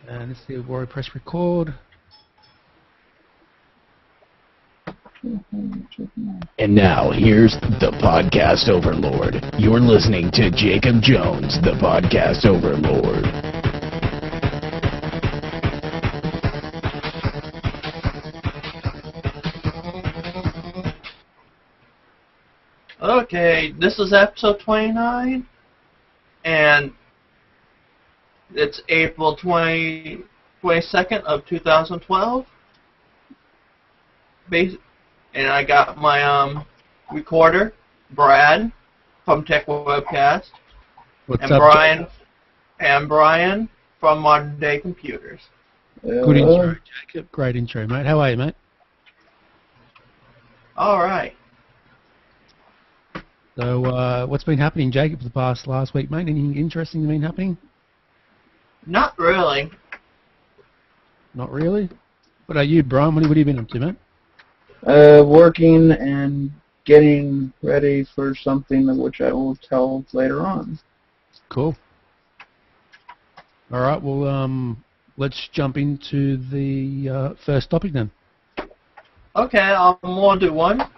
And let's see, Warrior press record. And now, here's the Podcast Overlord. You're listening to Jacob Jones, the Podcast Overlord. Okay, this is episode 29, and it's April 22nd of 2012. And I got my recorder, Brad, from Tech Webcast, What's and up, Brian from Modern Day Computers. Good intro, Jacob. Great intro, mate. How are you, mate? All right. So, what's been happening, Jacob, for the last week, mate? Anything interesting been happening? Not really. Not really. What about you, Brian? What have you been up to, mate? Working and getting ready for something of which I will tell later on. Cool. All right. Well, let's jump into the first topic then. Okay, we'll do one.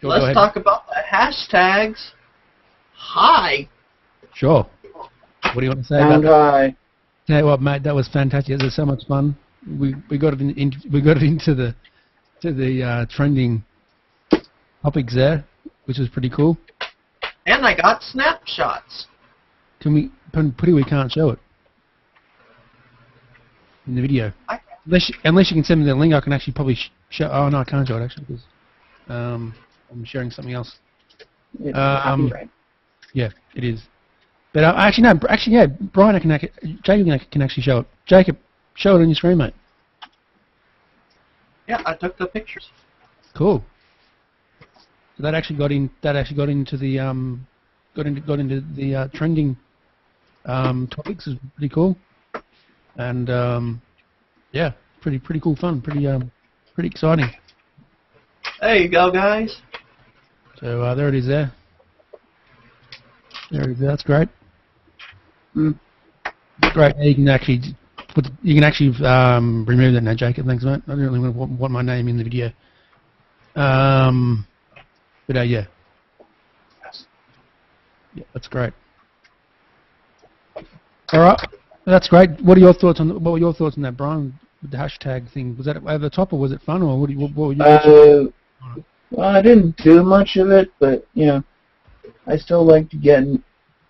Sure, Let's talk about the hashtags. Hi. Sure. What do you want to say Pound about that? high. Tell you what, mate, that was fantastic. It was so much fun. We got it into the trending topics there, which was pretty cool. And I got snapshots. Can we? Pretty, we can't show it in the video. Unless you can send me the link, I can actually probably show. Oh no, I can't show it actually because I'm sharing something else. It's copyright. Yeah, it is. But actually, no. Actually, yeah. Brian, Jacob can actually show it. Jacob, show it on your screen, mate. Yeah, I took the pictures. Cool. So that actually got into the trending topics. Is pretty cool. And yeah, pretty cool fun. Pretty exciting. There you go, guys. So there it is. There it is. That's great. Great. You can actually remove that now, Jacob. Thanks, mate. I don't really want my name in the video. But yeah. Yeah, that's great. All right, that's great. What were your thoughts on that, Brian? With the hashtag thing, was that over the top or was it fun, or what were you? Well, I didn't do much of it, but I still like to get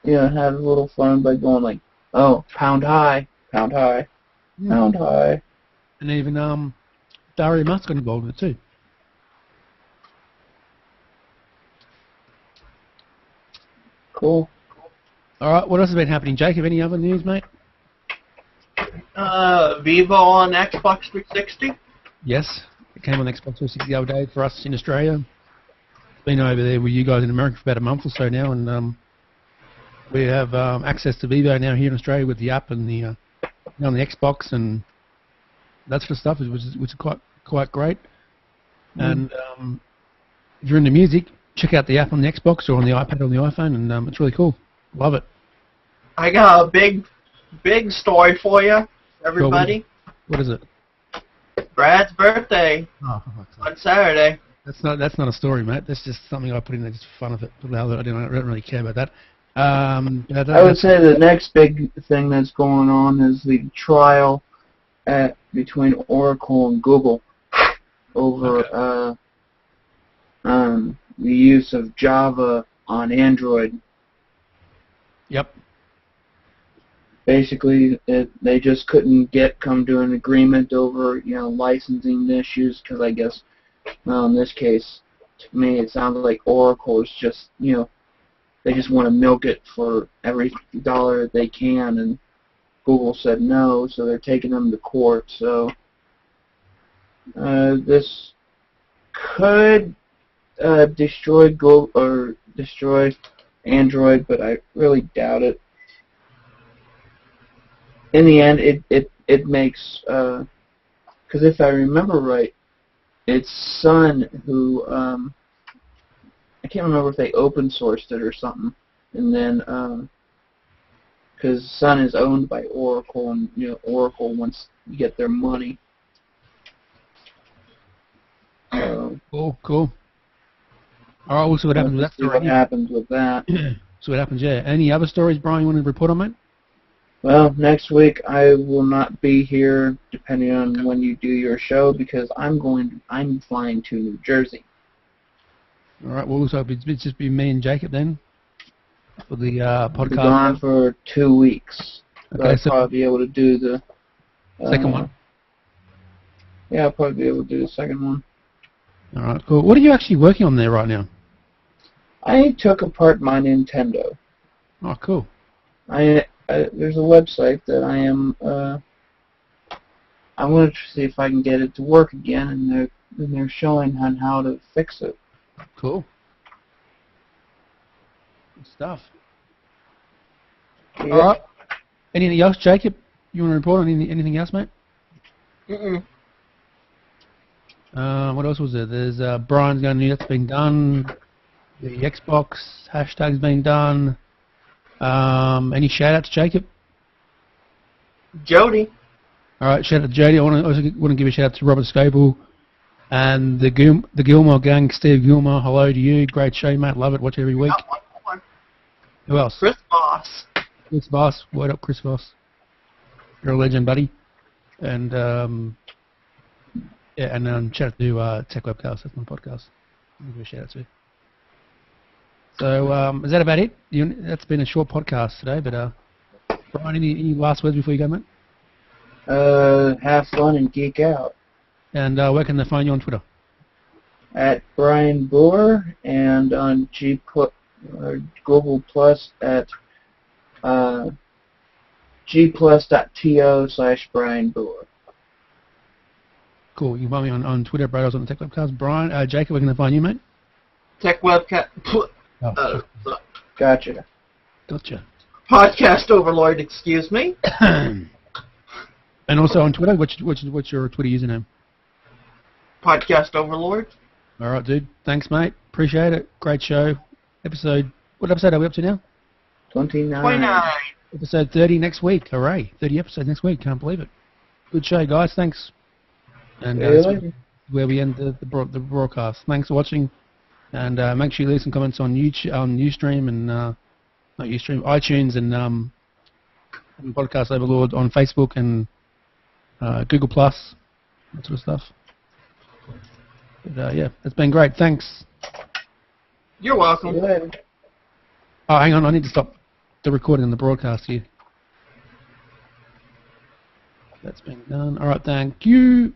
have a little fun by going like, oh, pound high, pound high, pound high. And even Dario Musk got involved with it too. Cool. All right, what else has been happening, Jacob? Any other news, mate? Vivo on Xbox 360. Yes, it came on Xbox 360 the other day for us in Australia. It's been over there with you guys in America for about a month or so now, and we have access to Vivo now here in Australia with the app and the on the Xbox and that sort of stuff, which is quite great. And if you're into music, check out the app on the Xbox or on the iPad or on the iPhone, and it's really cool. Love it. I got a big story for you, everybody. What is it? Brad's birthday on Saturday. That's not a story, mate. That's just something I put in there just for fun of it. I don't really care about that. I would say the next big thing that's going on is the trial between Oracle and Google over the use of Java on Android. Yep. Basically, they just couldn't come to an agreement over licensing issues because I guess, well, in this case, to me it sounds like Oracle is just they just want to milk it for every dollar that they can, and Google said no, so they're taking them to court. So this could destroy Google or destroy Android, but I really doubt it. In the end, it makes because if I remember right, it's Sun who I can't remember if they open sourced it or something, and then because Sun is owned by Oracle, and Oracle wants to get their money. Cool. All right, we'll see what happens with that See what story. happens with that. See what happens, yeah. Any other stories, Brian, you want to report on, mate? Well, next week I will not be here, depending on when you do your show, because I'm flying to New Jersey. All right, well, so it'll just be me and Jacob then for the I'll be podcast. gone for 2 weeks. But Okay, I'll so probably be able to do the second one. Yeah, I'll probably be able to do the second one. All right, cool. What are you actually working on there right now? I took apart my Nintendo. Oh, cool. There's a website that I wanted to see if I can get it to work again, and they're showing on how to fix it. Cool. Good stuff. Yeah. All right. Anything else, Jacob? You want to report on anything else, mate? Mm-mm. What else was there? There's Brian's going to that's been done. The Xbox hashtag's been done. Any shout-outs, Jacob? Jody. All right, shout out to Jody. I also want to give a shout out to Robert Scoble and the Gilmore gang. Steve Gilmore, hello to you. Great show, mate. Love it. Watch it every week. Got one. Who else? Chris Boss. Chris Voss. Word up, Chris Voss. You're a legend, buddy. And shout out to Tech Webcast. That's my podcast. I'll give a shout out to. So is that about it? That's been a short podcast today, but Brian, any last words before you go, mate? Have fun and geek out. And where can they find you on Twitter? At Brian Boer, and on Google Plus at gplus.to/Brian Boer. Cool. You can find me on Twitter, Brothers on the Tech Webcast. Brian, Jacob, where can they find you, mate? Tech Webcast. Gotcha. Gotcha. Podcast Overlord, excuse me. And also on Twitter, what's your Twitter username? Podcast Overlord. All right, dude. Thanks, mate. Appreciate it. Great show. What episode are we up to now? 29. 29. Episode 30 next week. Hooray. 30 episodes next week. Can't believe it. Good show, guys. Thanks. And that's where we end the broadcast. Thanks for watching. And make sure you leave some comments on YouTube, on Ustream, and not Ustream, iTunes, and Podcast Overlord on Facebook and Google Plus, that sort of stuff. But yeah, it's been great. Thanks. You're welcome. See you later. Oh, hang on. I need to stop the recording and the broadcast here. That's been done. All right. Thank you.